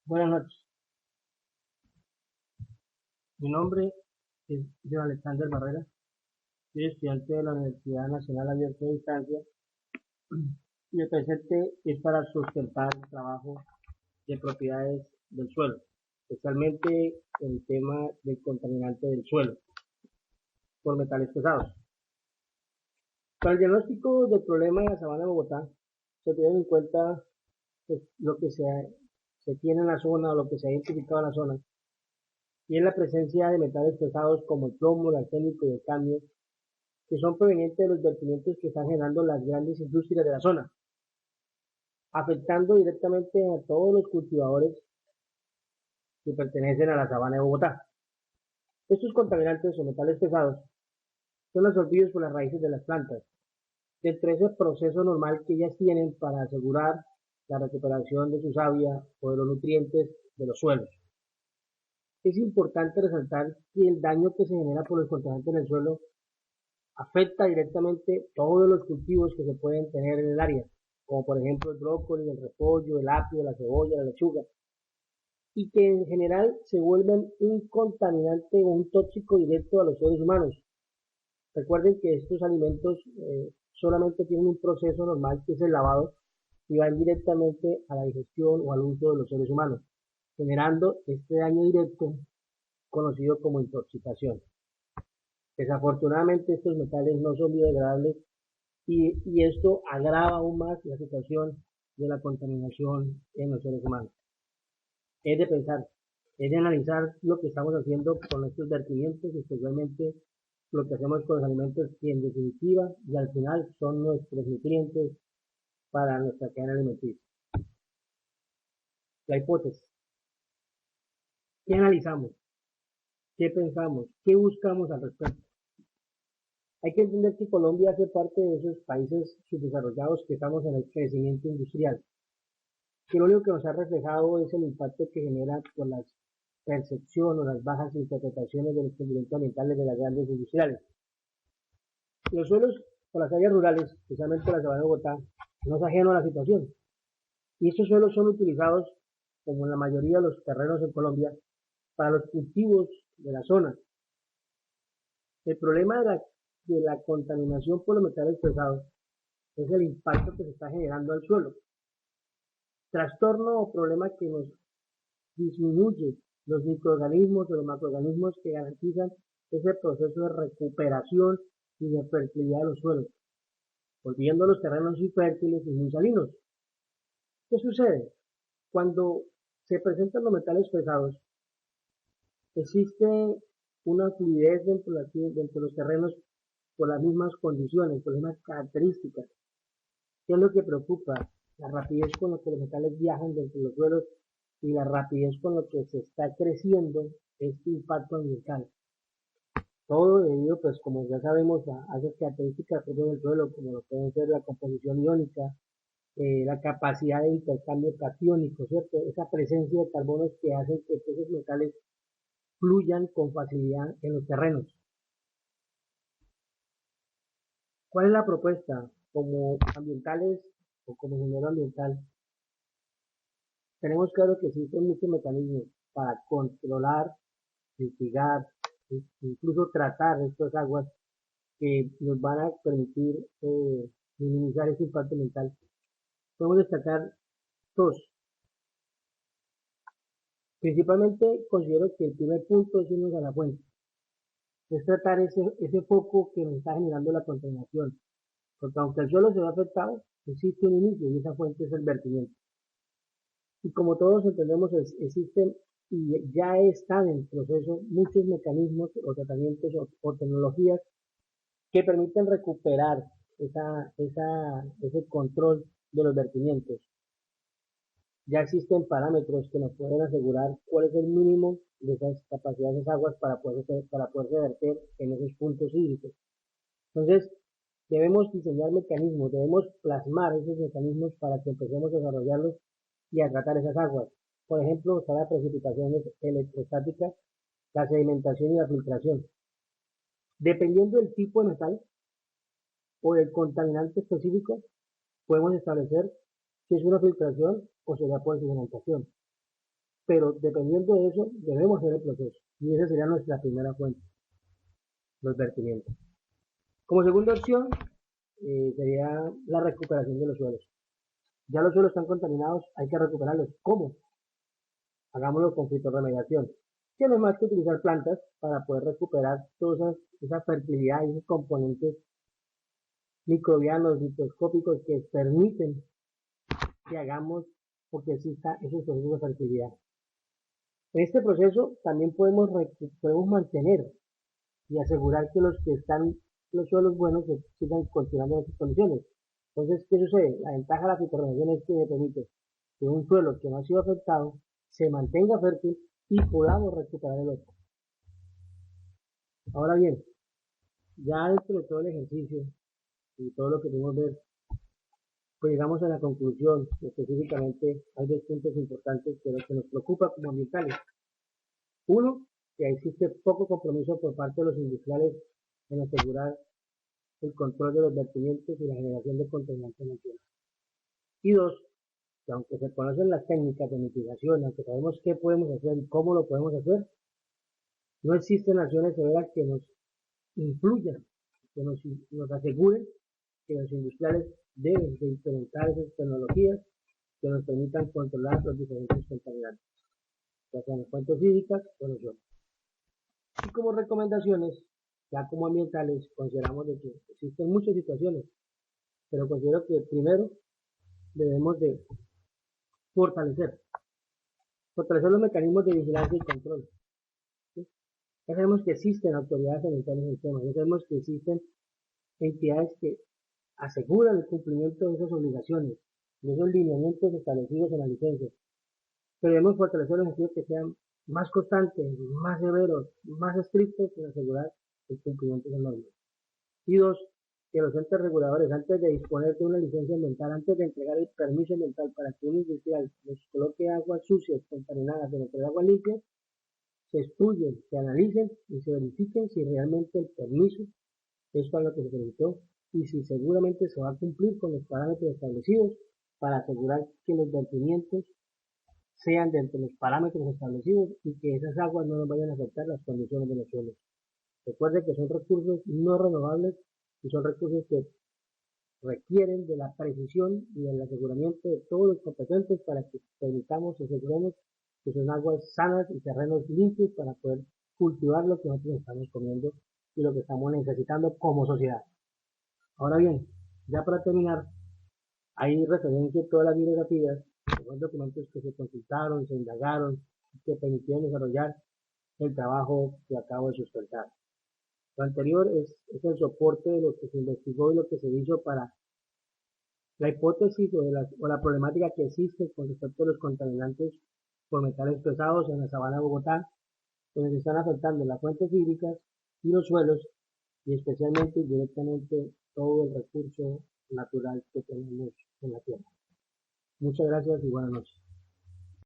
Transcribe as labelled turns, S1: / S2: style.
S1: Buenas noches, mi nombre es John Alexander Barrera, soy estudiante de la Universidad Nacional Abierta de Distancia y el presente es para sustentar el trabajo de propiedades del suelo, especialmente el tema del contaminante del suelo por metales pesados. Para el diagnóstico del problema de la sabana de Bogotá, se tiene en cuenta pues, lo que se tiene en la zona o lo que se ha identificado en la zona, y es la presencia de metales pesados como el plomo, el arsénico y el cadmio, que son provenientes de los vertimientos que están generando las grandes industrias de la zona, afectando directamente a todos los cultivadores que pertenecen a la sabana de Bogotá. Estos contaminantes o metales pesados son absorbidos por las raíces de las plantas, dentro de ese proceso normal que ellas tienen para asegurar la recuperación de su savia o de los nutrientes de los suelos. Es importante resaltar que el daño que se genera por los contaminantes en el suelo afecta directamente todos los cultivos que se pueden tener en el área, como por ejemplo el brócoli, el repollo, el apio, la cebolla, la lechuga, y que en general se vuelven un contaminante o un tóxico directo a los seres humanos. Recuerden que estos alimentos solamente tienen un proceso normal que es el lavado y van directamente a la digestión o al uso de los seres humanos, generando este daño directo conocido como intoxicación. Desafortunadamente estos metales no son biodegradables y esto agrava aún más la situación de la contaminación en los seres humanos. Es de pensar, es de analizar lo que estamos haciendo con estos vertimientos, especialmente lo que hacemos con los alimentos que en definitiva y al final son nuestros nutrientes para nuestra cadena alimenticia. La hipótesis, ¿qué analizamos? ¿Qué pensamos? ¿Qué buscamos al respecto? Hay que entender que Colombia hace parte de esos países subdesarrollados que estamos en el crecimiento industrial, que lo único que nos ha reflejado es el impacto que genera por la percepción o las bajas interpretaciones de los condimentos ambientales de las grandes industriales. Los suelos o las áreas rurales, especialmente la sabana de Bogotá, no es ajeno a la situación. Y estos suelos son utilizados, como en la mayoría de los terrenos en Colombia, para los cultivos de la zona. El problema de la contaminación por los metales pesados es el impacto que se está generando al suelo. Trastorno o problema que nos disminuye los microorganismos o los macroorganismos que garantizan ese proceso de recuperación y de fertilidad de los suelos, volviendo los terrenos infértiles y muy salinos. ¿Qué sucede? Cuando se presentan los metales pesados, existe una fluidez dentro de los terrenos por las mismas condiciones, por las mismas características. ¿Qué es lo que preocupa? La rapidez con la que los metales viajan dentro de los suelos y la rapidez con la que se está creciendo este impacto ambiental. Todo debido, pues como ya sabemos, a esas características del suelo, como lo pueden ser la composición iónica, la capacidad de intercambio catiónico, ¿cierto? Esa presencia de carbonos que hacen que esos metales fluyan con facilidad en los terrenos. ¿Cuál es la propuesta? Como ambientales o como ingeniero ambiental, tenemos claro que existen muchos mecanismos para controlar, mitigar, incluso tratar estas aguas que nos van a permitir minimizar ese impacto ambiental. Podemos destacar dos. Principalmente considero que el primer punto es irnos a la fuente, es tratar ese foco que nos está generando la contaminación, porque aunque el suelo se ve afectado, existe un inicio y esa fuente es el vertimiento. Y como todos entendemos, existen y ya están en proceso muchos mecanismos o tratamientos o tecnologías que permiten recuperar ese control de los vertimientos. Ya existen parámetros que nos pueden asegurar cuál es el mínimo de esas capacidades de esas aguas para poderse verter en esos puntos hídricos. Entonces, debemos diseñar mecanismos, debemos plasmar esos mecanismos para que empecemos a desarrollarlos y a tratar esas aguas. Por ejemplo, está la precipitación electrostática, la sedimentación y la filtración. Dependiendo del tipo de metal o del contaminante específico, podemos establecer si es una filtración o será por sedimentación. pero dependiendo de eso debemos hacer el proceso y esa sería nuestra primera fuente, los vertimientos. Como segunda opción sería la recuperación de los suelos. Ya los suelos están contaminados, hay que recuperarlos. ¿Cómo? Hagámoslo con fitorremediación, que no es más que utilizar plantas para poder recuperar toda esa fertilidad y esos componentes microbianos, microscópicos que permiten que hagamos o que exista esos procesos de fertilidad. En este proceso también podemos mantener y asegurar que los suelos buenos se sigan continuando en sus condiciones. Entonces, ¿qué sucede? La ventaja de la fitorremediación es que me permite que un suelo que no ha sido afectado se mantenga fértil y podamos recuperar el otro. Ahora bien, ya dentro de todo el ejercicio y todo lo que pudimos ver, pues llegamos a la conclusión, específicamente hay dos puntos importantes que nos preocupa como ambientales. Uno, que existe poco compromiso por parte de los industriales en asegurar el control de los vertimientos y la generación de contaminantes nacionales. Y dos, que aunque se conocen las técnicas de mitigación, aunque sabemos qué podemos hacer y cómo lo podemos hacer, no existen acciones severas que nos influyan, que nos aseguren que los industriales deben de implementar esas tecnologías que nos permitan controlar los diferentes contaminantes, ya sean las fuentes hídricas o los suelos. Y como recomendaciones, ya como ambientales, consideramos de que existen muchas situaciones, pero considero que primero debemos de fortalecer los mecanismos de vigilancia y control. ¿Sí? Ya sabemos que existen autoridades ambientales en el tema, ya sabemos que existen entidades que aseguran el cumplimiento de esas obligaciones, de esos lineamientos establecidos en la licencia, pero debemos fortalecer los estudios que sean más constantes, más severos, más estrictos para asegurar el cumplimiento de las normas. Y dos, que los entes reguladores, antes de disponer de una licencia ambiental, antes de entregar el permiso ambiental para que un industrial les coloque aguas sucias, contaminadas, de meter agua limpia, se estudien, se analicen y se verifiquen si realmente el permiso es para lo que se solicitó y si seguramente se va a cumplir con los parámetros establecidos para asegurar que los vertimientos sean dentro de los parámetros establecidos y que esas aguas no nos vayan a afectar las condiciones de los suelos. Recuerde que son recursos no renovables y son recursos que requieren de la precisión y del aseguramiento de todos los competentes para que permitamos y aseguremos que son aguas sanas y terrenos limpios para poder cultivar lo que nosotros estamos comiendo y lo que estamos necesitando como sociedad. Ahora bien, ya para terminar, hay referencia a todas las bibliografías, los documentos que se consultaron, se indagaron, que permitieron desarrollar el trabajo que acabo de sustentar. Lo anterior es el soporte de lo que se investigó y lo que se hizo para la hipótesis o la problemática que existe con respecto a los contaminantes por metales pesados en la sabana de Bogotá, donde se están afectando las fuentes hídricas y los suelos, y especialmente y directamente todo el recurso natural que tenemos en la tierra. Muchas gracias y buenas noches.